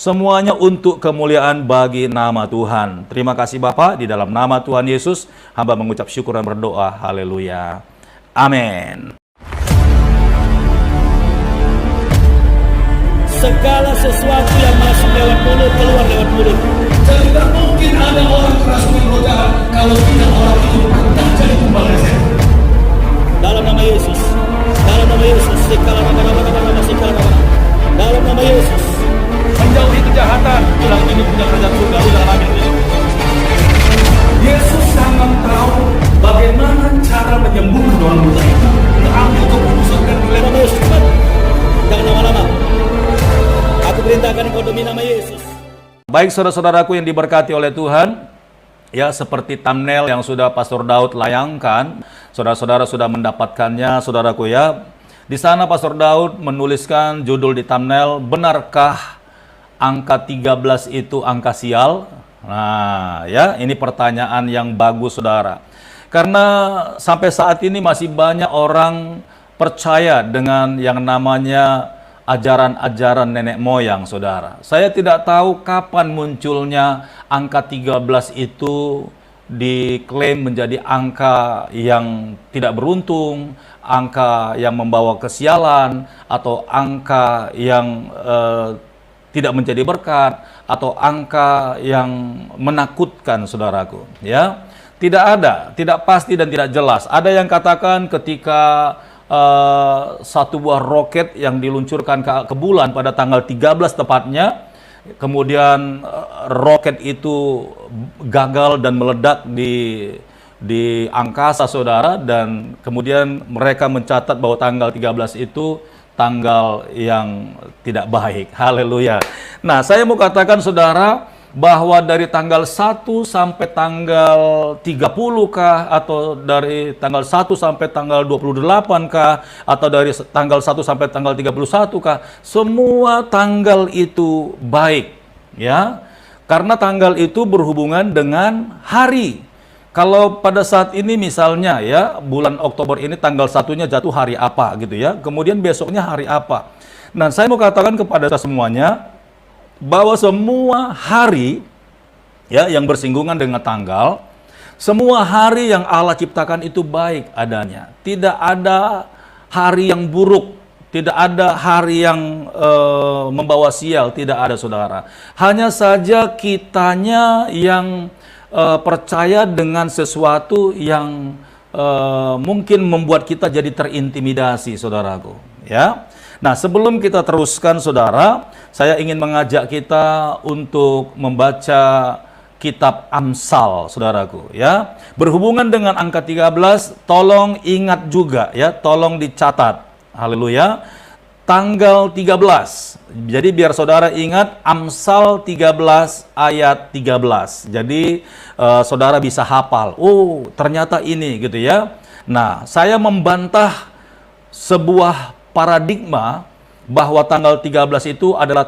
Semuanya untuk kemuliaan bagi nama Tuhan. Terima kasih Bapak, di dalam nama Tuhan Yesus, hamba mengucap syukur dan berdoa. Haleluya. Amin. Segala sesuatu yang masuk lewat mulut, keluar lewat mulut. Tidak mungkin ada orang kerasukan roh jahat kalau tidak orang itu tak jadi tumbal reset. Dalam nama Yesus. Dalam nama Yesus. Dalam nama Yesus. Menjauhi kejahatan, bilang ini punya kerajaan surga, udah amin. Yesus sangat tahu bagaimana cara menyembuhkan orang buta itu. Ambil keputusan dan Dalam nama Yesus. Cepat. Jangan lama-lama. Aku perintahkan engkau demi nama Yesus. Baik saudara-saudaraku yang diberkati oleh Tuhan, ya seperti thumbnail yang sudah Pastor Daud layangkan, saudara-saudara sudah mendapatkannya, saudaraku ya. Di sana Pastor Daud menuliskan judul di thumbnail, benarkah angka 13 itu angka sial? Nah, ya, ini pertanyaan yang bagus, saudara. Karena sampai saat ini masih banyak orang percaya dengan yang namanya ajaran-ajaran nenek moyang, saudara. Saya tidak tahu kapan munculnya angka 13 itu diklaim menjadi angka yang tidak beruntung, angka yang membawa kesialan, atau angka yang tidak menjadi berkat, atau angka yang menakutkan, saudaraku. Ya, tidak pasti dan tidak jelas. Ada yang katakan ketika satu buah roket yang diluncurkan ke bulan pada tanggal 13 tepatnya, kemudian roket itu gagal dan meledak di angkasa, saudara, dan kemudian mereka mencatat bahwa tanggal 13 itu tanggal yang tidak baik. Haleluya. Nah, saya mau katakan, saudara, bahwa dari tanggal 1 sampai tanggal 30 kah, atau dari tanggal 1 sampai tanggal 28 kah, atau dari tanggal 1 sampai tanggal 31 kah, semua tanggal itu baik, ya. Karena tanggal itu berhubungan dengan hari. Kalau pada saat ini misalnya ya, bulan Oktober ini tanggal 1-nya jatuh hari apa gitu ya, kemudian besoknya hari apa. Nah, saya mau katakan kepada semuanya bahwa semua hari ya yang bersinggungan dengan tanggal, semua hari yang Allah ciptakan itu baik adanya. Tidak ada hari yang buruk, tidak ada hari yang membawa sial, tidak ada, saudara. Hanya saja kitanya yang percaya dengan sesuatu yang mungkin membuat kita jadi terintimidasi, saudaraku. Ya. Nah, sebelum kita teruskan, saudara, saya ingin mengajak kita untuk membaca kitab Amsal, saudaraku, ya. Berhubungan dengan angka 13, tolong ingat juga ya, tolong dicatat. Haleluya. Tanggal 13. Jadi biar saudara ingat Amsal 13 ayat 13. Jadi saudara bisa hafal. Oh, ternyata ini gitu ya. Nah, saya membantah sebuah paradigma bahwa tanggal 13 itu adalah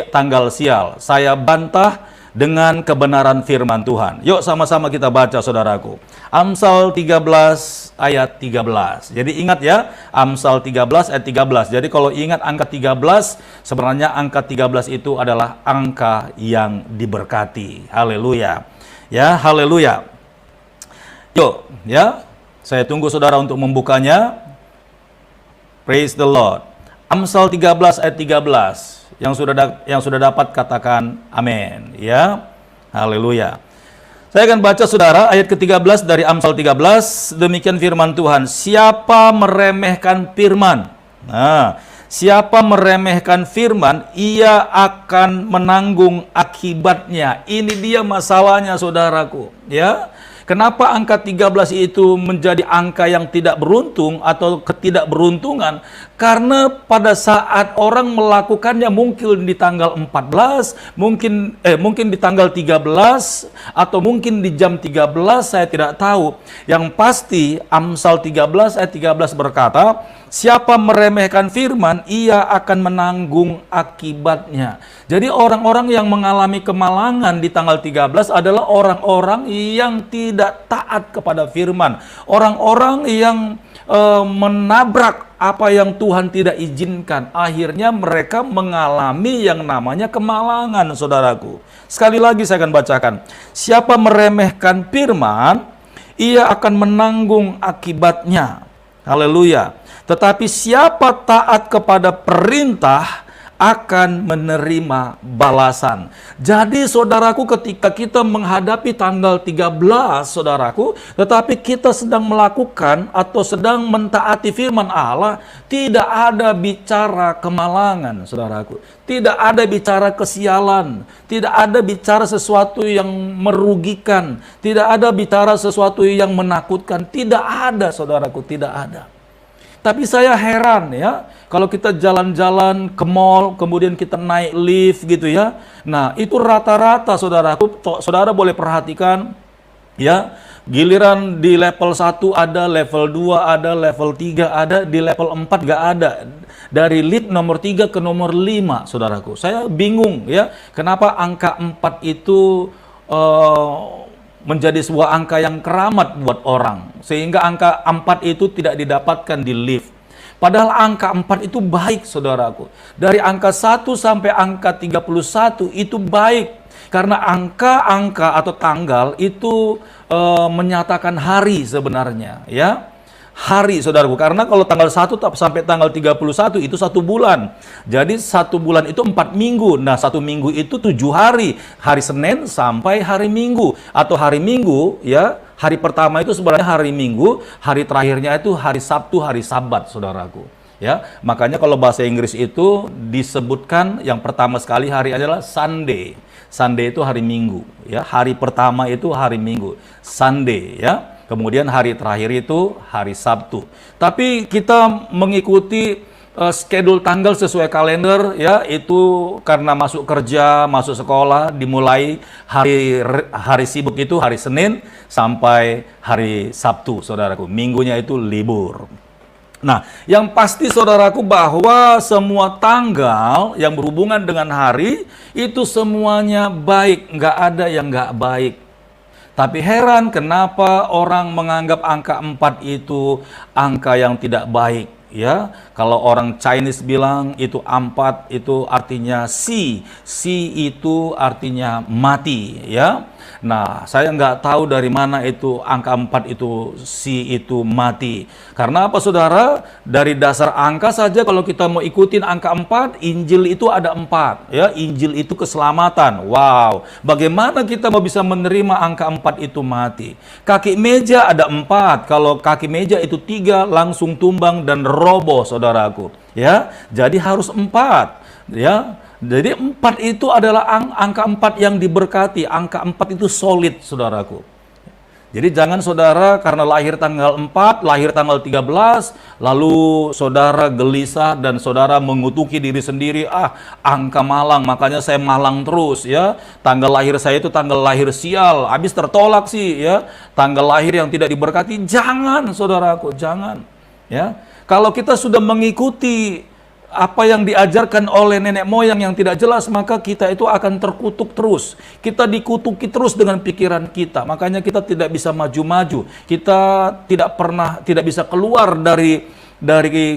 tanggal sial. Saya bantah dengan kebenaran firman Tuhan. Yuk sama-sama kita baca, saudaraku. Amsal 13 ayat 13. Jadi ingat ya, Amsal 13 ayat 13. Jadi kalau ingat angka 13, sebenarnya angka 13 itu adalah angka yang diberkati. Haleluya. Ya, haleluya. Yuk, ya. Saya tunggu saudara untuk membukanya. Praise the Lord. Amsal 13 ayat 13. Yang sudah dapat katakan amin, ya. Haleluya. Saya akan baca, saudara, ayat ke-13 dari Amsal 13. Demikian firman Tuhan. Siapa meremehkan firman? Nah, siapa meremehkan firman, ia akan menanggung akibatnya. Ini dia masalahnya, saudaraku, ya. Kenapa angka 13 itu menjadi angka yang tidak beruntung atau ketidakberuntungan? Karena pada saat orang melakukannya mungkin di tanggal 14, mungkin di tanggal 13, atau mungkin di jam 13, saya tidak tahu. Yang pasti Amsal 13 ayat 13 berkata, siapa meremehkan firman, ia akan menanggung akibatnya. Jadi orang-orang yang mengalami kemalangan di tanggal 13 adalah orang-orang yang tidak taat kepada firman. Orang-orang yang menabrak apa yang Tuhan tidak izinkan. Akhirnya mereka mengalami yang namanya kemalangan, saudaraku. Sekali lagi saya akan bacakan. Siapa meremehkan firman, ia akan menanggung akibatnya. Haleluya. Tetapi siapa taat kepada perintah akan menerima balasan. Jadi saudaraku, ketika kita menghadapi tanggal 13, saudaraku, tetapi kita sedang melakukan atau sedang mentaati firman Allah, tidak ada bicara kemalangan, saudaraku. Tidak ada bicara kesialan, tidak ada bicara sesuatu yang merugikan, tidak ada bicara sesuatu yang menakutkan, tidak ada, saudaraku, tidak ada. Tapi saya heran ya, kalau kita jalan-jalan ke mall, kemudian kita naik lift gitu ya. Nah, itu rata-rata saudaraku, saudara boleh perhatikan ya, giliran di level 1 ada, level 2 ada, level 3 ada, di level 4 nggak ada. Dari lift nomor 3 ke nomor 5, saudaraku. Saya bingung ya, kenapa angka 4 itu menjadi sebuah angka yang keramat buat orang, sehingga angka 4 itu tidak didapatkan di lift. Padahal angka 4 itu baik, saudaraku. Dari angka 1 sampai angka 31 itu baik, karena angka-angka atau tanggal itu menyatakan hari sebenarnya ya. Hari, saudaraku, karena kalau tanggal 1 sampai tanggal 31 itu 1 bulan. Jadi 1 bulan itu 4 minggu. Nah, 1 minggu itu 7 hari. Hari Senin sampai hari Minggu. Atau hari Minggu ya, hari pertama itu sebenarnya hari Minggu, hari terakhirnya itu hari Sabtu, hari Sabat, saudaraku. Ya, makanya kalau bahasa Inggris itu disebutkan yang pertama sekali hari adalah Sunday. Sunday itu hari Minggu ya. Hari pertama itu hari Minggu, Sunday ya. Kemudian hari terakhir itu hari Sabtu. Tapi kita mengikuti schedule tanggal sesuai kalender ya, itu karena masuk kerja, masuk sekolah, dimulai hari sibuk itu hari Senin sampai hari Sabtu, saudaraku. Minggunya itu libur. Nah, yang pasti saudaraku bahwa semua tanggal yang berhubungan dengan hari itu semuanya baik, nggak ada yang nggak baik. Tapi heran kenapa orang menganggap angka 4 itu angka yang tidak baik ya. Kalau orang Chinese bilang itu 4 itu artinya si itu artinya mati ya. Nah, saya nggak tahu dari mana itu angka 4 itu si itu mati. Karena apa, saudara? Dari dasar angka saja kalau kita mau ikutin angka 4, Injil itu ada 4 ya. Injil itu keselamatan. Wow, bagaimana kita mau bisa menerima angka 4 itu mati? Kaki meja ada 4. Kalau kaki meja itu 3 langsung tumbang dan roboh, saudaraku ya. Jadi harus 4 ya. Jadi 4 itu adalah angka 4 yang diberkati. Angka 4 itu solid, saudaraku. Jadi jangan saudara karena lahir tanggal 4, lahir tanggal 13, lalu saudara gelisah dan saudara mengutuki diri sendiri, angka malang, makanya saya malang terus ya. Tanggal lahir saya itu tanggal lahir sial, habis tertolak sih ya. Tanggal lahir yang tidak diberkati, jangan saudaraku, jangan ya. Kalau kita sudah mengikuti apa yang diajarkan oleh nenek moyang yang tidak jelas, maka kita itu akan terkutuk terus. Kita dikutuki terus dengan pikiran kita. Makanya kita tidak bisa maju-maju. Kita tidak bisa keluar dari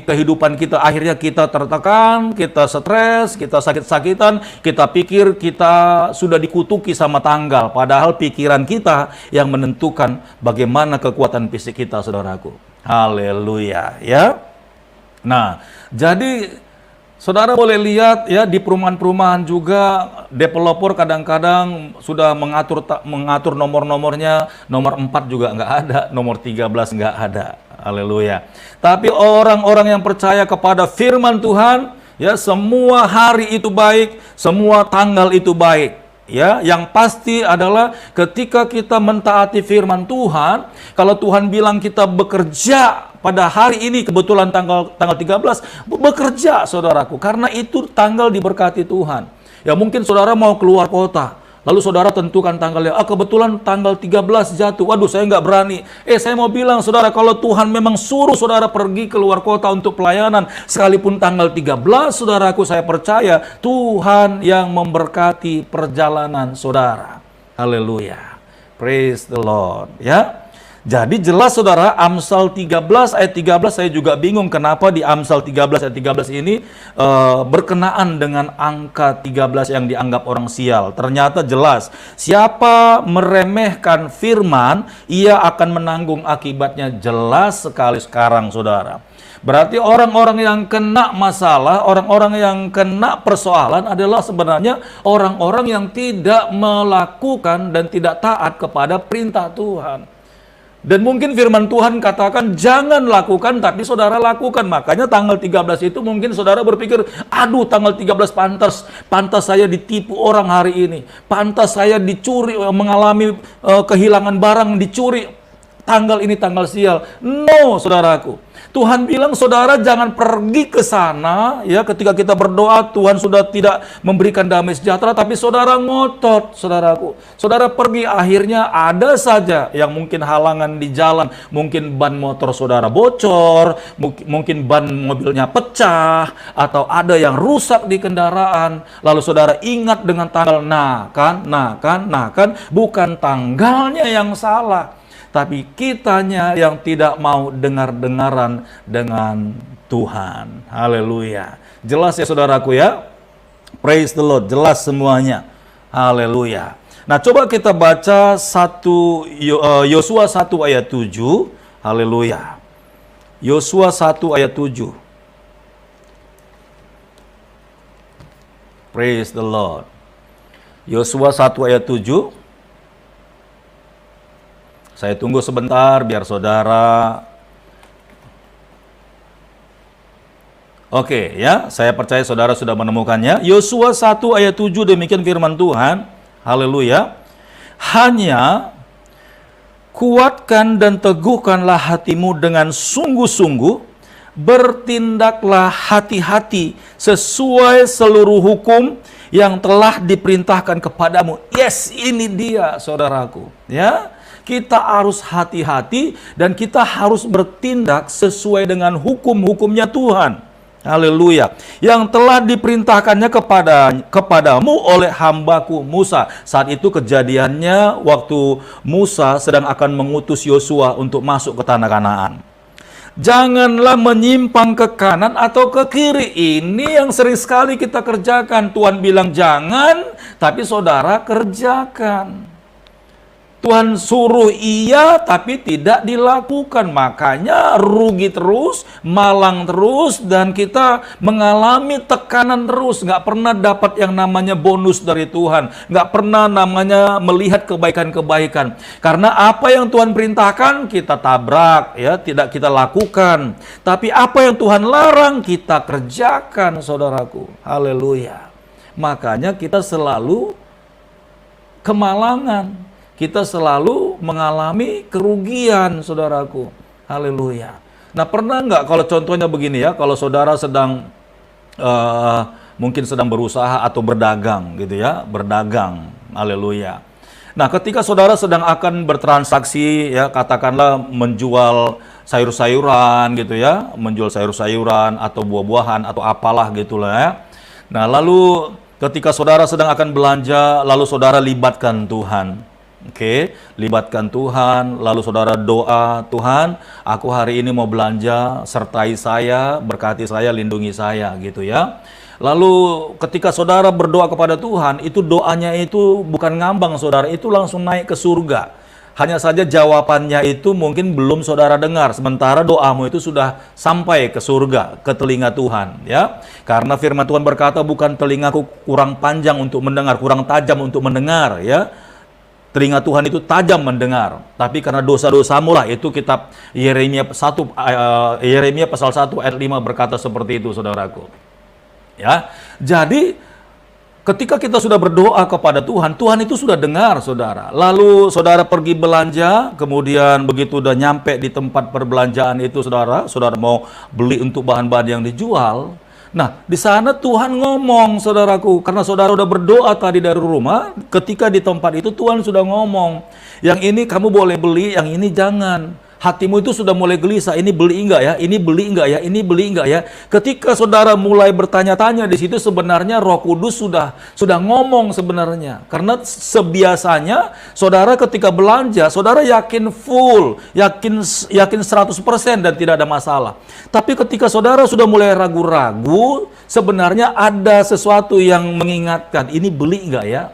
kehidupan kita. Akhirnya kita tertekan, kita stres, kita sakit-sakitan, kita pikir kita sudah dikutuki sama tanggal. Padahal pikiran kita yang menentukan bagaimana kekuatan fisik kita, saudaraku. Haleluya ya. Nah, jadi saudara boleh lihat ya, di perumahan-perumahan juga developer kadang-kadang sudah mengatur nomor-nomornya, nomor 4 juga nggak ada, nomor 13 nggak ada. Haleluya. Tapi orang-orang yang percaya kepada firman Tuhan, ya, semua hari itu baik, semua tanggal itu baik. Ya, yang pasti adalah ketika kita mentaati firman Tuhan, kalau Tuhan bilang kita bekerja pada hari ini, kebetulan tanggal 13, bekerja saudaraku, karena itu tanggal diberkati Tuhan. Ya, mungkin saudara mau keluar kota, lalu saudara tentukan tanggalnya, kebetulan tanggal 13 jatuh, waduh saya nggak berani. Saya mau bilang saudara, kalau Tuhan memang suruh saudara pergi keluar kota untuk pelayanan, sekalipun tanggal 13, saudaraku, saya percaya Tuhan yang memberkati perjalanan saudara. Haleluya. Praise the Lord. Ya. Jadi jelas saudara, Amsal 13 ayat 13 saya juga bingung kenapa di Amsal 13 ayat 13 ini berkenaan dengan angka 13 yang dianggap orang sial. Ternyata jelas, siapa meremehkan firman, ia akan menanggung akibatnya, jelas sekali sekarang saudara. Berarti orang-orang yang kena masalah, orang-orang yang kena persoalan adalah sebenarnya orang-orang yang tidak melakukan dan tidak taat kepada perintah Tuhan. Dan mungkin firman Tuhan katakan jangan lakukan, tapi saudara lakukan. Makanya tanggal 13 itu mungkin saudara berpikir, aduh tanggal 13 pantas saya ditipu orang hari ini. Pantas saya dicuri, mengalami kehilangan barang, dicuri. Tanggal ini tanggal sial. No, saudaraku. Tuhan bilang saudara jangan pergi ke sana ya, ketika kita berdoa Tuhan sudah tidak memberikan damai sejahtera, tapi saudara ngotot, saudaraku. Saudara pergi, akhirnya ada saja yang mungkin halangan di jalan, mungkin ban motor saudara bocor, mungkin ban mobilnya pecah, atau ada yang rusak di kendaraan. Lalu saudara ingat dengan tanggal, nah kan, bukan tanggalnya yang salah, tapi kitanya yang tidak mau dengar-dengaran dengan Tuhan. Haleluya. Jelas ya saudaraku ya? Praise the Lord. Jelas semuanya. Haleluya. Nah coba kita baca Yosua 1 ayat 7. Haleluya. Yosua 1 ayat 7. Praise the Lord. Yosua 1 ayat 7. Saya tunggu sebentar biar saudara. Oke ya, saya percaya saudara sudah menemukannya. Yosua 1 ayat 7, demikian firman Tuhan. Haleluya. Hanya kuatkan dan teguhkanlah hatimu dengan sungguh-sungguh, bertindaklah hati-hati sesuai seluruh hukum yang telah diperintahkan kepadamu. Yes, ini dia saudaraku ya. Kita harus hati-hati dan kita harus bertindak sesuai dengan hukum-hukumnya Tuhan. Haleluya. Yang telah diperintahkannya kepadamu oleh hambaku Musa. Saat itu kejadiannya waktu Musa sedang akan mengutus Yosua untuk masuk ke tanah Kanaan. Janganlah menyimpang ke kanan atau ke kiri. Ini yang sering sekali kita kerjakan. Tuhan bilang jangan, tapi saudara kerjakan. Tuhan suruh iya, tapi tidak dilakukan. Makanya rugi terus, malang terus, dan kita mengalami tekanan terus. Nggak pernah dapat yang namanya bonus dari Tuhan. Nggak pernah namanya melihat kebaikan-kebaikan. Karena apa yang Tuhan perintahkan, kita tabrak, ya, tidak kita lakukan. Tapi apa yang Tuhan larang, kita kerjakan, saudaraku. Haleluya. Makanya kita selalu kemalangan. Kita selalu mengalami kerugian, saudaraku. Haleluya. Nah, pernah nggak kalau contohnya begini ya, kalau saudara sedang mungkin sedang berusaha atau berdagang gitu ya, berdagang. Haleluya. Nah, ketika saudara sedang akan bertransaksi ya, katakanlah menjual sayur-sayuran gitu ya, menjual sayur-sayuran atau buah-buahan atau apalah gitulah ya. Nah, lalu ketika saudara sedang akan belanja, lalu saudara libatkan Tuhan. Oke, libatkan Tuhan, lalu saudara doa, Tuhan, aku hari ini mau belanja, sertai saya, berkati saya, lindungi saya, gitu ya. Lalu ketika saudara berdoa kepada Tuhan, itu doanya itu bukan ngambang saudara, itu langsung naik ke surga. Hanya saja jawabannya itu mungkin belum saudara dengar, sementara doamu itu sudah sampai ke surga, ke telinga Tuhan, ya. Karena firman Tuhan berkata, bukan telingaku kurang panjang untuk mendengar, kurang tajam untuk mendengar, ya. Telinga Tuhan itu tajam mendengar, tapi karena dosa-dosamu lah, itu kitab Yeremia pasal 1 ayat 5 berkata seperti itu, saudaraku. Ya, jadi ketika kita sudah berdoa kepada Tuhan, Tuhan itu sudah dengar, saudara. Lalu saudara pergi belanja, kemudian begitu udah nyampe di tempat perbelanjaan itu, saudara mau beli untuk bahan-bahan yang dijual. Nah, di sana Tuhan ngomong, saudaraku, karena saudara udah berdoa tadi dari rumah, ketika di tempat itu Tuhan sudah ngomong, yang ini kamu boleh beli, yang ini jangan. hatimu itu sudah mulai gelisah, ini beli enggak ya, ini beli enggak ya, ini beli enggak ya. Ketika saudara mulai bertanya-tanya di situ, sebenarnya Roh Kudus sudah ngomong sebenarnya. Karena sebiasanya saudara ketika belanja, saudara yakin full, yakin 100% dan tidak ada masalah. Tapi ketika saudara sudah mulai ragu-ragu, sebenarnya ada sesuatu yang mengingatkan, ini beli enggak ya?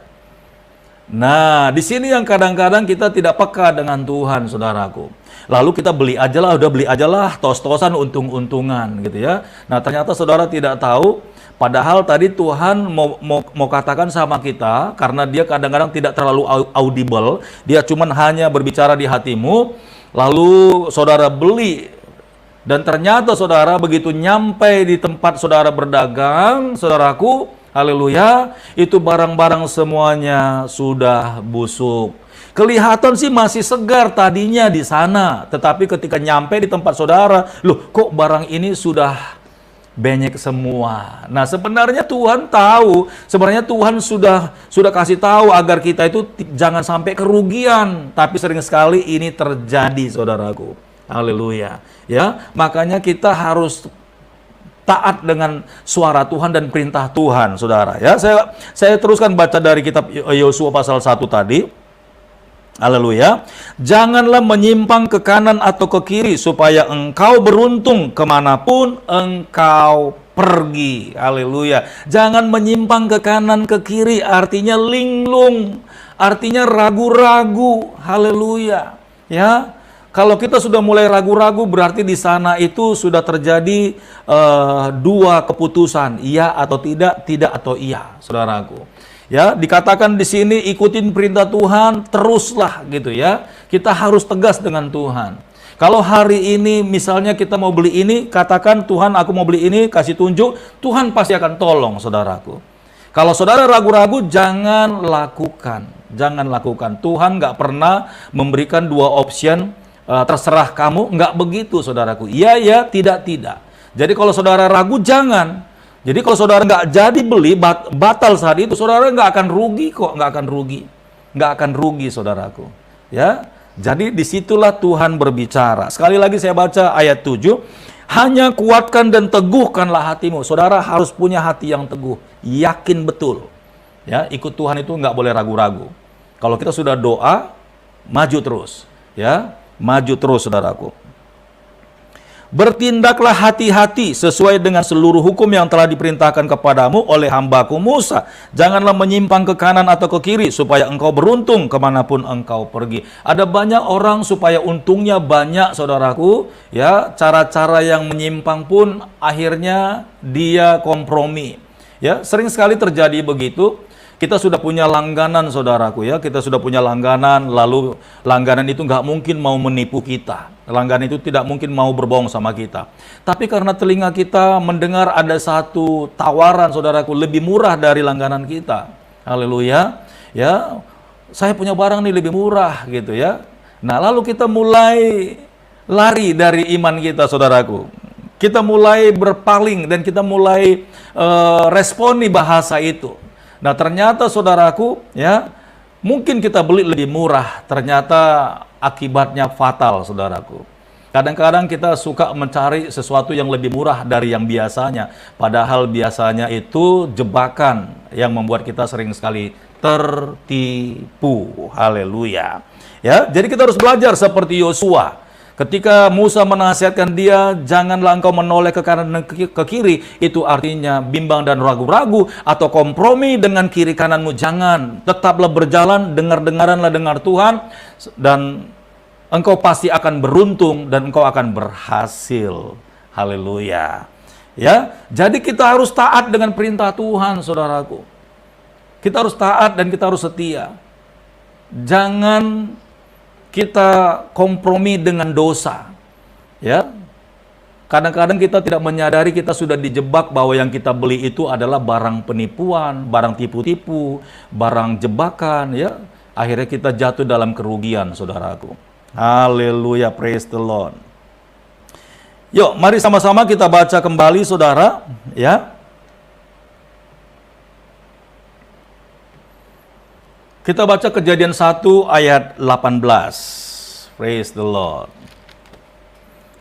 Nah, di sini yang kadang-kadang kita tidak peka dengan Tuhan, saudaraku. Lalu kita beli aja lah, udah beli aja lah, tos-tosan, untung-untungan gitu ya. Nah, ternyata saudara tidak tahu, padahal tadi Tuhan mau katakan sama kita, karena dia kadang-kadang tidak terlalu audible, dia cuman hanya berbicara di hatimu, lalu saudara beli. Dan ternyata saudara begitu nyampe di tempat saudara berdagang, saudaraku, haleluya, itu barang-barang semuanya sudah busuk. Kelihatan sih masih segar tadinya di sana, tetapi ketika nyampe di tempat saudara, loh kok barang ini sudah benyek semua. Nah, sebenarnya Tuhan tahu, sebenarnya Tuhan sudah kasih tahu agar kita itu jangan sampai kerugian, tapi sering sekali ini terjadi, saudaraku. Haleluya. Ya, makanya kita harus taat dengan suara Tuhan dan perintah Tuhan, saudara. Ya, saya teruskan baca dari kitab Yosua pasal 1 tadi. Haleluya. Janganlah menyimpang ke kanan atau ke kiri, supaya engkau beruntung kemanapun engkau pergi. Haleluya. Jangan menyimpang ke kanan ke kiri, artinya linglung, artinya ragu-ragu. Haleluya. Ya. Kalau kita sudah mulai ragu-ragu, berarti di sana itu sudah terjadi dua keputusan, iya atau tidak, tidak atau iya, saudaraku. Ya, dikatakan di sini ikutin perintah Tuhan, teruslah gitu ya. Kita harus tegas dengan Tuhan. Kalau hari ini misalnya kita mau beli ini, katakan Tuhan aku mau beli ini, kasih tunjuk, Tuhan pasti akan tolong, saudaraku. Kalau saudara ragu-ragu, jangan lakukan. Jangan lakukan. Tuhan nggak pernah memberikan dua option, terserah kamu, nggak begitu, saudaraku. Iya, ya, tidak, tidak. Jadi kalau saudara ragu, jangan. Jadi kalau saudara nggak jadi beli, batal saat itu, saudara nggak akan rugi kok, nggak akan rugi. Nggak akan rugi, saudaraku. Ya, jadi disitulah Tuhan berbicara. Sekali lagi saya baca ayat 7. Hanya kuatkan dan teguhkanlah hatimu. Saudara harus punya hati yang teguh, yakin betul. Ya, ikut Tuhan itu nggak boleh ragu-ragu. Kalau kita sudah doa, maju terus. Ya, maju terus, saudaraku. Bertindaklah hati-hati sesuai dengan seluruh hukum yang telah diperintahkan kepadamu oleh hambaku Musa. Janganlah menyimpang ke kanan atau ke kiri, supaya engkau beruntung kemanapun engkau pergi. Ada banyak orang supaya untungnya banyak, saudaraku. Ya, cara-cara yang menyimpang pun akhirnya dia kompromi. Ya, sering sekali terjadi begitu. Kita sudah punya langganan, saudaraku ya. Kita sudah punya langganan, lalu langganan itu nggak mungkin mau menipu kita. Langganan itu tidak mungkin mau berbohong sama kita. Tapi karena telinga kita mendengar ada satu tawaran, saudaraku, lebih murah dari langganan kita. Haleluya. Ya, saya punya barang nih lebih murah gitu ya. Nah, lalu kita mulai lari dari iman kita, saudaraku. Kita mulai berpaling dan kita mulai responi bahasa itu. Nah, ternyata saudaraku, ya, mungkin kita beli lebih murah, ternyata akibatnya fatal, saudaraku. Kadang-kadang kita suka mencari sesuatu yang lebih murah dari yang biasanya, padahal biasanya itu jebakan yang membuat kita sering sekali tertipu. Haleluya. Ya, jadi kita harus belajar seperti Yosua. Ketika Musa menasihatkan dia, janganlah engkau menoleh ke kanan dan ke kiri, itu artinya bimbang dan ragu-ragu atau kompromi dengan kiri kananmu. Jangan, tetaplah berjalan, dengar-dengaranlah dengar Tuhan, dan engkau pasti akan beruntung dan engkau akan berhasil. Haleluya. Ya, jadi kita harus taat dengan perintah Tuhan, saudaraku. Kita harus taat dan kita harus setia. Jangan kita kompromi dengan dosa. Ya. Kadang-kadang kita tidak menyadari kita sudah dijebak bahwa yang kita beli itu adalah barang penipuan, barang tipu-tipu, barang jebakan, ya. Akhirnya kita jatuh dalam kerugian, saudaraku. Haleluya, praise the Lord. Yuk, mari sama-sama kita baca kembali, saudara, ya. Kita baca Kejadian 1 ayat 18. Praise the Lord.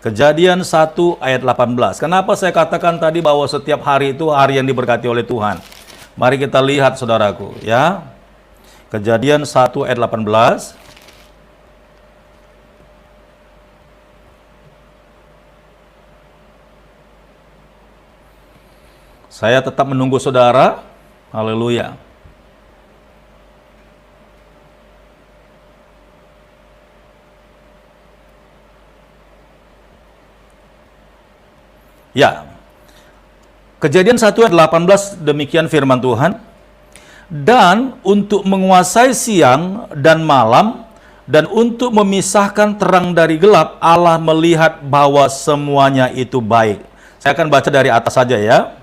Kejadian 1 ayat 18. Kenapa saya katakan tadi bahwa setiap hari itu hari yang diberkati oleh Tuhan? Mari kita lihat saudaraku ya. Kejadian 1 ayat 18. Saya tetap menunggu saudara. Haleluya. Ya, Kejadian 1 ayat 18 demikian firman Tuhan. Dan untuk menguasai siang dan malam, dan untuk memisahkan terang dari gelap, Allah melihat bahwa semuanya itu baik. Saya akan baca dari atas saja ya.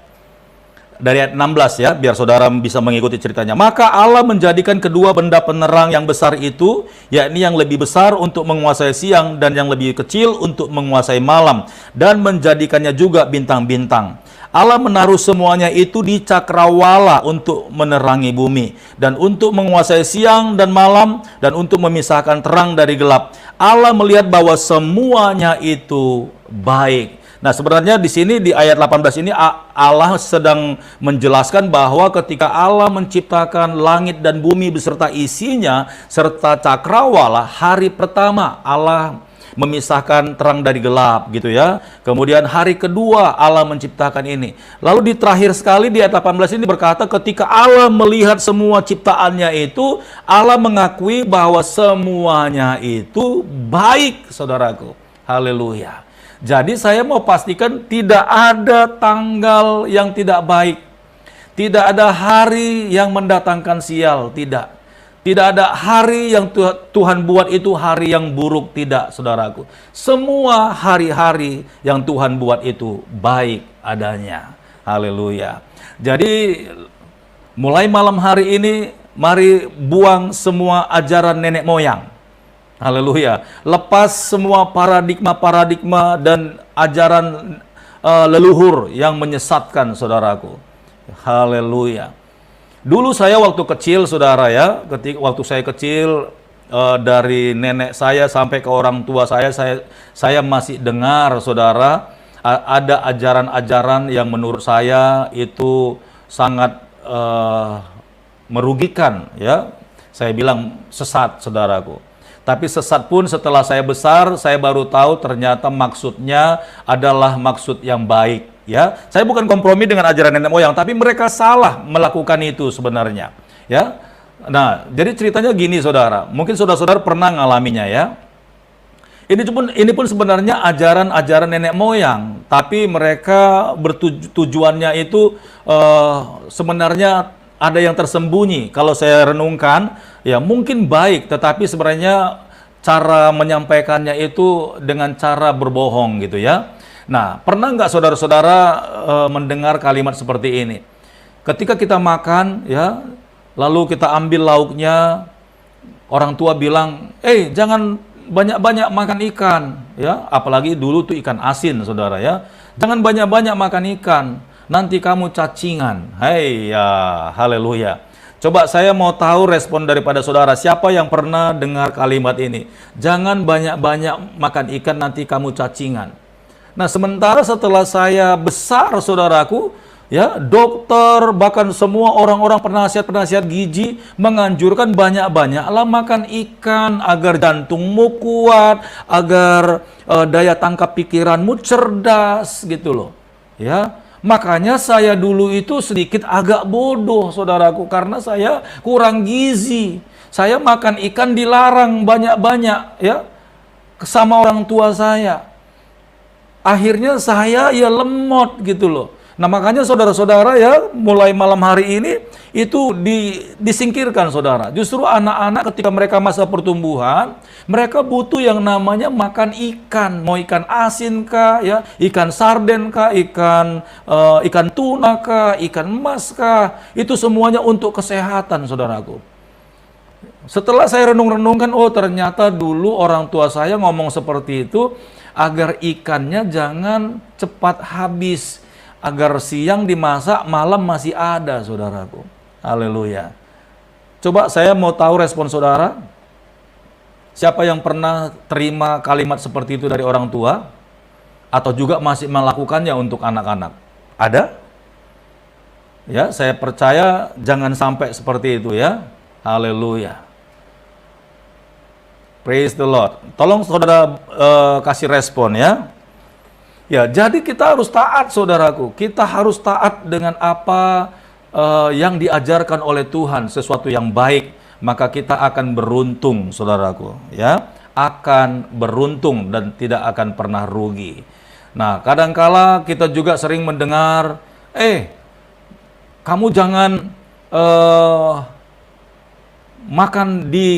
Dari ayat 16 ya, biar saudara bisa mengikuti ceritanya. Maka Allah menjadikan kedua benda penerang yang besar itu, yakni yang lebih besar untuk menguasai siang dan yang lebih kecil untuk menguasai malam, dan menjadikannya juga bintang-bintang. Allah menaruh semuanya itu di cakrawala untuk menerangi bumi, dan untuk menguasai siang dan malam, dan untuk memisahkan terang dari gelap. Allah melihat bahwa semuanya itu baik. Nah, sebenarnya di sini di ayat 18 ini Allah sedang menjelaskan bahwa ketika Allah menciptakan langit dan bumi beserta isinya serta cakrawala, hari pertama Allah memisahkan terang dari gelap gitu ya. Kemudian hari kedua Allah menciptakan ini. Lalu di terakhir sekali di ayat 18 ini berkata ketika Allah melihat semua ciptaannya itu, Allah mengakui bahwa semuanya itu baik, saudaraku. Haleluya. Jadi saya mau pastikan tidak ada tanggal yang tidak baik. Tidak ada hari yang mendatangkan sial, tidak. Tidak ada hari yang Tuhan buat itu hari yang buruk, tidak, saudaraku. Semua hari-hari yang Tuhan buat itu baik adanya. Haleluya. Jadi mulai malam hari ini mari buang semua ajaran nenek moyang. Haleluya. Lepas semua paradigma-paradigma dan ajaran leluhur yang menyesatkan, saudaraku. Haleluya. Dulu saya waktu kecil, saudara ya, waktu saya kecil, dari nenek saya sampai ke orang tua saya masih dengar, saudara, ada ajaran-ajaran yang menurut saya itu sangat merugikan, ya. Saya bilang sesat, saudaraku. Tapi sesat pun setelah saya besar, saya baru tahu ternyata maksudnya adalah maksud yang baik. Ya, saya bukan kompromi dengan ajaran nenek moyang, tapi mereka salah melakukan itu sebenarnya. Ya, nah, jadi ceritanya gini, saudara. Mungkin saudara-saudara pernah ngalaminya ya. Ini pun sebenarnya ajaran-ajaran nenek moyang, tapi mereka tujuannya itu sebenarnya ada yang tersembunyi. Kalau saya renungkan, ya mungkin baik, tetapi sebenarnya cara menyampaikannya itu dengan cara berbohong gitu ya. Nah, pernah nggak saudara-saudara mendengar kalimat seperti ini? Ketika kita makan, ya, lalu kita ambil lauknya, orang tua bilang, jangan banyak-banyak makan ikan, ya, apalagi dulu tuh ikan asin, saudara ya. Jangan banyak-banyak makan ikan, nanti kamu cacingan. Hei ya, haleluya. Coba saya mau tahu respon daripada saudara, siapa yang pernah dengar kalimat ini? Jangan banyak-banyak makan ikan, nanti kamu cacingan. Nah, sementara setelah saya besar, saudaraku, ya, dokter, bahkan semua orang-orang penasihat-penasihat gizi menganjurkan banyak-banyaklah makan ikan agar jantungmu kuat, agar daya tangkap pikiranmu cerdas, gitu loh. Ya, makanya saya dulu itu sedikit agak bodoh, saudaraku, karena saya kurang gizi. Saya makan ikan dilarang banyak-banyak, ya, sama orang tua saya. Akhirnya saya ya lemot gitu loh. Nah, makanya saudara-saudara ya, mulai malam hari ini itu disingkirkan, saudara. Justru anak-anak ketika mereka masa pertumbuhan, mereka butuh yang namanya makan ikan. Mau ikan asin kah, ya, ikan sarden kah, ikan tuna kah, ikan emas kah, itu semuanya untuk kesehatan, saudaraku. Setelah saya renung-renungkan, oh ternyata dulu orang tua saya ngomong seperti itu, agar ikannya jangan cepat habis, agar siang dimasak, malam masih ada, saudaraku. Haleluya. Coba saya mau tahu respon saudara. Siapa yang pernah terima kalimat seperti itu dari orang tua? atau juga masih melakukannya untuk anak-anak? Ada? Ya, saya percaya jangan sampai seperti itu ya. Haleluya. Praise the Lord. Tolong saudara kasih respon ya. Ya, jadi kita harus taat saudaraku. Kita harus taat dengan apa yang diajarkan oleh Tuhan, sesuatu yang baik, maka kita akan beruntung saudaraku ya. Akan beruntung dan tidak akan pernah rugi. Nah, kadangkala kita juga sering mendengar, kamu jangan makan di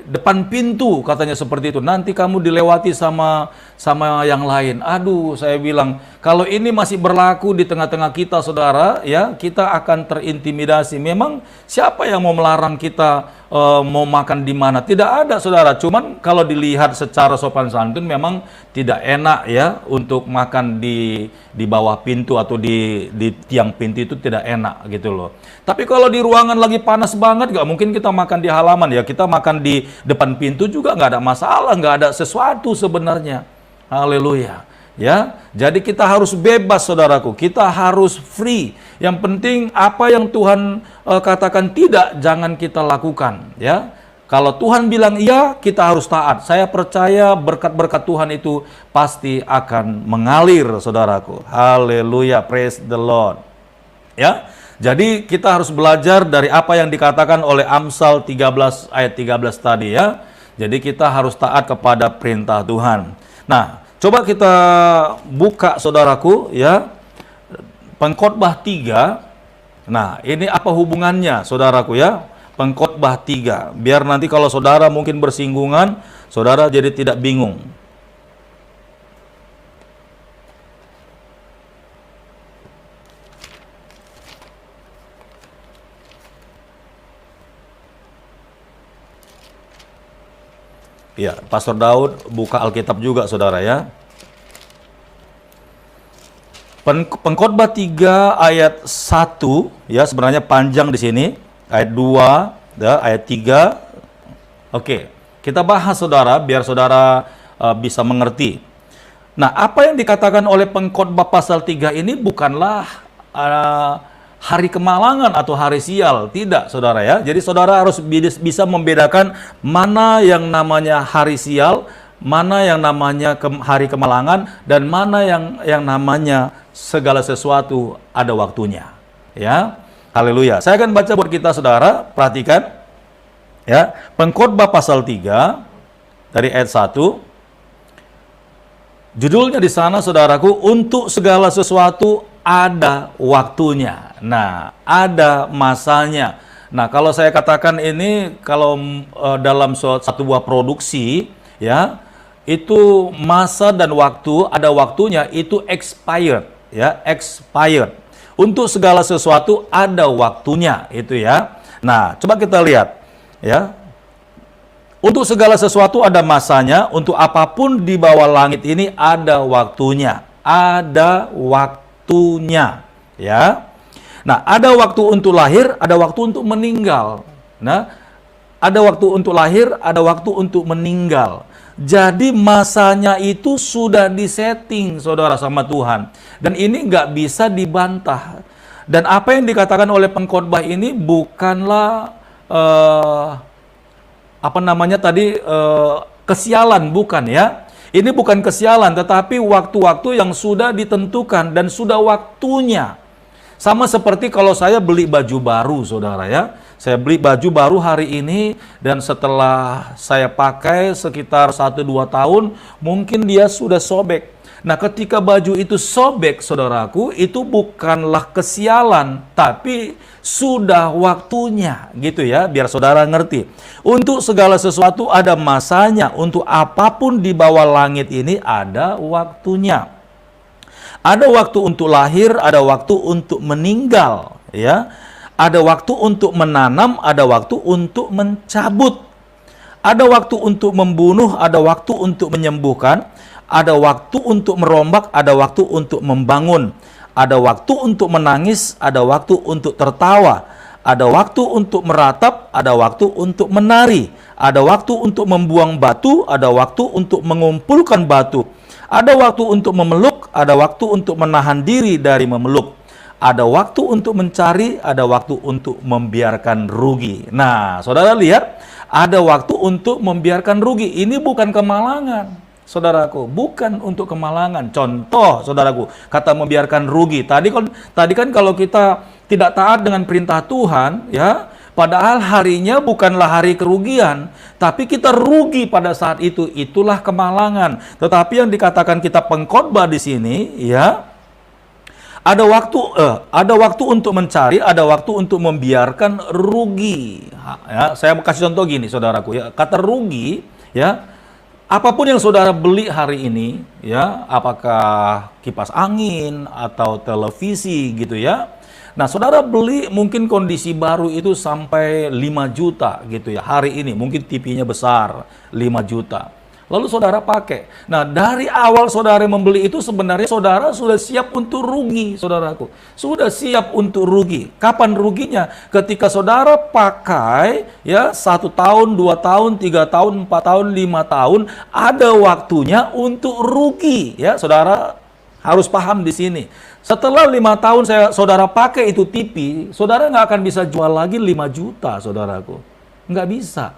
depan pintu, katanya seperti itu. Nanti kamu dilewati sama yang lain. Aduh, saya bilang, kalau ini masih berlaku di tengah-tengah kita, saudara, ya, kita akan terintimidasi. Memang siapa yang mau melarang kita mau makan di mana? Tidak ada, saudara. Cuman kalau dilihat secara sopan santun, memang tidak enak ya untuk makan di bawah pintu atau di tiang pintu, itu tidak enak gitu loh. Tapi kalau di ruangan lagi panas banget, nggak mungkin kita makan di halaman ya. Kita makan di depan pintu juga nggak ada masalah, nggak ada sesuatu sebenarnya. Haleluya. Ya, jadi kita harus bebas saudaraku, kita harus free. Yang penting apa yang Tuhan katakan tidak, jangan kita lakukan. Ya, kalau Tuhan bilang iya, kita harus taat. Saya percaya berkat-berkat Tuhan itu pasti akan mengalir saudaraku. Haleluya, praise the Lord. Ya, jadi kita harus belajar dari apa yang dikatakan oleh Amsal 13 ayat 13 tadi ya. Jadi kita harus taat kepada perintah Tuhan. Nah, coba kita buka saudaraku ya. Pengkhotbah 3. Nah, ini apa hubungannya saudaraku ya? Pengkhotbah 3. Biar nanti kalau saudara mungkin bersinggungan, saudara jadi tidak bingung. Ya, Pastor Daud buka Alkitab juga saudara ya. Pengkhotbah 3 ayat 1 ya, sebenarnya panjang di sini. Ayat 2 ya, ayat 3. Oke, kita bahas saudara biar saudara bisa mengerti. Nah, apa yang dikatakan oleh pengkhotbah pasal 3 ini bukanlah hari kemalangan atau hari sial, tidak saudara ya. Jadi saudara harus bisa membedakan mana yang namanya hari sial, mana yang namanya hari kemalangan, dan mana yang namanya segala sesuatu ada waktunya. Ya, haleluya. Saya akan baca buat kita saudara, perhatikan. Ya, Pengkhotbah pasal 3 dari ayat 1. Judulnya di sana saudaraku, untuk segala sesuatu ada waktunya. Nah, ada masanya. Nah, kalau saya katakan ini, kalau dalam satu buah produksi, ya, itu masa dan waktu, ada waktunya, itu expired, ya, expired. Untuk segala sesuatu ada waktunya, itu ya. Nah, coba kita lihat, ya. Untuk segala sesuatu ada masanya, untuk apapun di bawah langit ini ada waktunya. Ada waktunya, ya. Nah, ada waktu untuk lahir, ada waktu untuk meninggal. Nah, ada waktu untuk lahir, ada waktu untuk meninggal. Jadi masanya itu sudah disetting saudara sama Tuhan. Dan ini nggak bisa dibantah. Dan apa yang dikatakan oleh pengkhotbah ini bukanlah kesialan, bukan ya. Ini bukan kesialan, tetapi waktu-waktu yang sudah ditentukan dan sudah waktunya. Sama seperti kalau saya beli baju baru, saudara ya. Saya beli baju baru hari ini, dan setelah saya pakai sekitar 1-2 tahun, mungkin dia sudah sobek. Nah, ketika baju itu sobek, saudaraku, itu bukanlah kesialan, tapi sudah waktunya, gitu ya, biar saudara ngerti. Untuk segala sesuatu ada masanya, untuk apapun di bawah langit ini ada waktunya. Ada waktu untuk lahir, ada waktu untuk meninggal, ya. Ada waktu untuk menanam, ada waktu untuk mencabut. Ada waktu untuk membunuh, ada waktu untuk menyembuhkan. Ada waktu untuk merombak, ada waktu untuk membangun. Ada waktu untuk menangis, ada waktu untuk tertawa. Ada waktu untuk meratap, ada waktu untuk menari. Ada waktu untuk membuang batu, ada waktu untuk mengumpulkan batu. Ada waktu untuk memeluk, ada waktu untuk menahan diri dari memeluk. Ada waktu untuk mencari, ada waktu untuk membiarkan rugi. Nah, saudara lihat, ada waktu untuk membiarkan rugi. Ini bukan kemalangan, saudaraku. Bukan untuk kemalangan. Contoh, saudaraku, kata membiarkan rugi. Tadi kan kalau kita tidak taat dengan perintah Tuhan, ya, padahal harinya bukanlah hari kerugian, tapi kita rugi pada saat itu. Itulah kemalangan. Tetapi yang dikatakan kitab Pengkhotbah di sini, ya, ada waktu untuk mencari, ada waktu untuk membiarkan rugi. Ya, saya kasih contoh gini, saudaraku. Ya, kata rugi, ya, apapun yang saudara beli hari ini, ya, apakah kipas angin atau televisi, gitu ya. Nah, saudara beli mungkin kondisi baru itu sampai 5 juta, gitu ya. Hari ini mungkin TV-nya besar, 5 juta. Lalu saudara pakai. Nah, dari awal saudara membeli itu sebenarnya saudara sudah siap untuk rugi, saudaraku. Sudah siap untuk rugi. Kapan ruginya? Ketika saudara pakai, ya, 1 tahun, 2 tahun, 3 tahun, 4 tahun, 5 tahun, ada waktunya untuk rugi. Ya, saudara harus paham di sini. Setelah 5 tahun saudara pakai itu TV, saudara nggak akan bisa jual lagi 5 juta, saudaraku. Nggak bisa.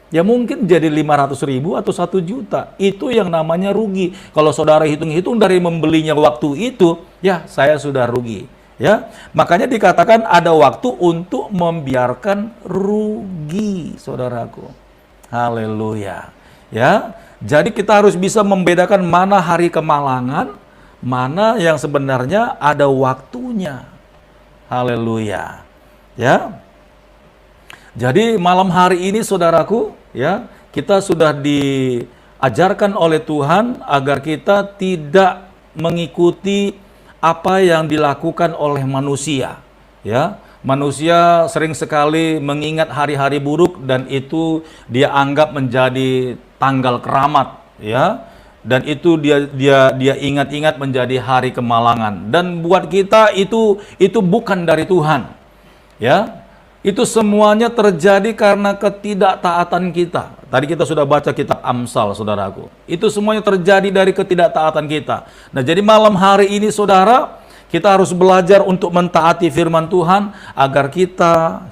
Ya mungkin jadi 500.000 atau 1 juta. Itu yang namanya rugi. Kalau saudara hitung-hitung dari membelinya waktu itu, ya saya sudah rugi. Ya, makanya dikatakan ada waktu untuk membiarkan rugi, saudaraku. Haleluya. Ya, jadi kita harus bisa membedakan mana hari kemalangan, mana yang sebenarnya ada waktunya. Haleluya. Ya. Jadi malam hari ini, saudaraku, ya, kita sudah diajarkan oleh Tuhan agar kita tidak mengikuti apa yang dilakukan oleh manusia. Ya, manusia sering sekali mengingat hari-hari buruk dan itu dia anggap menjadi tanggal keramat, ya. Dan itu dia ingat-ingat menjadi hari kemalangan. Dan buat kita itu bukan dari Tuhan. Ya. Itu semuanya terjadi karena ketidaktaatan kita. Tadi kita sudah baca kitab Amsal, saudaraku. Itu semuanya terjadi dari ketidaktaatan kita. Nah, jadi malam hari ini, saudara, kita harus belajar untuk mentaati firman Tuhan agar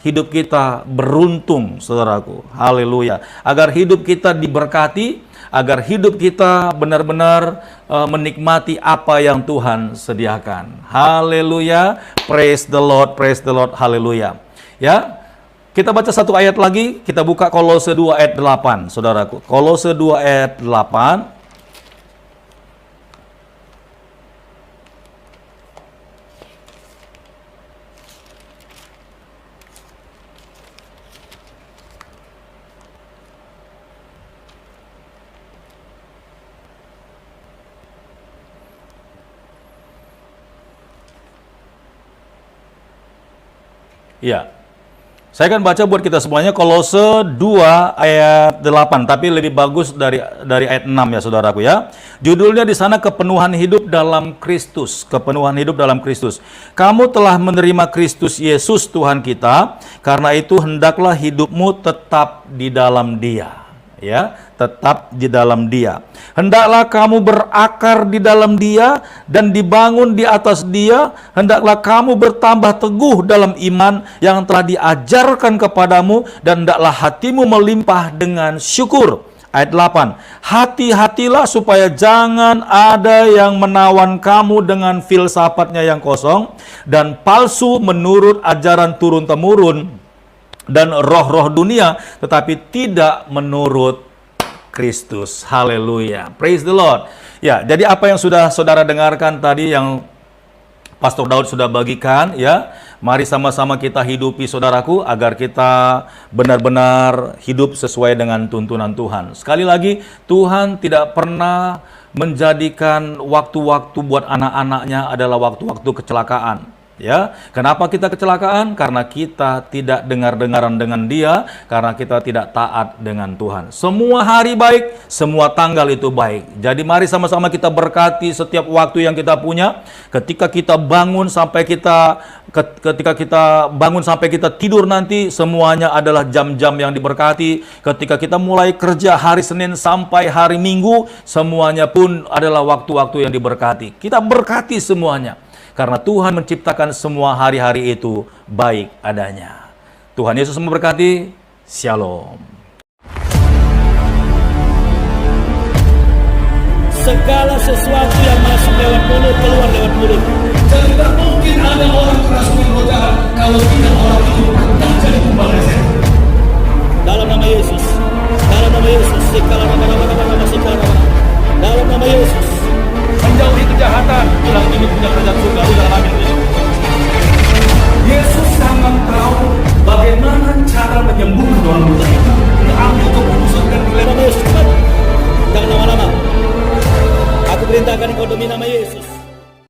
hidup kita beruntung, saudaraku. Haleluya. Agar hidup kita diberkati, agar hidup kita benar-benar menikmati apa yang Tuhan sediakan. Haleluya. Praise the Lord, haleluya. Ya, kita baca satu ayat lagi, kita buka Kolose 2 ayat 8, saudaraku. Kolose 2 ayat 8. Ya. Saya akan baca buat kita semuanya Kolose 2 ayat 8, tapi lebih bagus dari ayat 6 ya, saudaraku ya. Judulnya di sana kepenuhan hidup dalam Kristus, kepenuhan hidup dalam Kristus. Kamu telah menerima Kristus Yesus Tuhan kita, karena itu hendaklah hidupmu tetap di dalam Dia. Ya, tetap di dalam Dia. Hendaklah kamu berakar di dalam Dia dan dibangun di atas Dia. Hendaklah kamu bertambah teguh dalam iman yang telah diajarkan kepadamu, dan hendaklah hatimu melimpah dengan syukur. Ayat 8. Hati-hatilah supaya jangan ada yang menawan kamu dengan filsafatnya yang kosong dan palsu menurut ajaran turun-temurun dan roh-roh dunia, tetapi tidak menurut Kristus. Haleluya. Praise the Lord. Ya, jadi apa yang sudah saudara dengarkan tadi yang Pastor Daud sudah bagikan, ya. Mari sama-sama kita hidupi, saudaraku, agar kita benar-benar hidup sesuai dengan tuntunan Tuhan. Sekali lagi, Tuhan tidak pernah menjadikan waktu-waktu buat anak-anaknya adalah waktu-waktu kecelakaan. Ya, kenapa kita kecelakaan? Karena kita tidak dengar-dengaran dengan Dia, karena kita tidak taat dengan Tuhan. Semua hari baik, semua tanggal itu baik. Jadi mari sama-sama kita berkati setiap waktu yang kita punya. Ketika kita bangun sampai kita tidur nanti, semuanya adalah jam-jam yang diberkati. Ketika kita mulai kerja hari Senin sampai hari Minggu, semuanya pun adalah waktu-waktu yang diberkati. Kita berkati semuanya. Karena Tuhan menciptakan semua hari-hari itu baik adanya. Tuhan Yesus memberkati. Shalom. Segala sesuatu yang masuk lewat mulut, keluar lewat mulut. Tidak mungkin ada orang kerasukan roh jahat kalau tidak orang itu tak jadi pembalasnya. Dalam nama Yesus. Dalam nama Yesus. Dalam nama Yesus. Menjauhi kejahatan, bilang ini punya kerajaan surga, udah amin. Yesus sangat tahu bagaimana cara menyembuhkan orang buta itu. Ambil keputusan Dalam nama Yesus. Cepat. Jangan lama-lama. Aku perintahkan kau demi nama Yesus.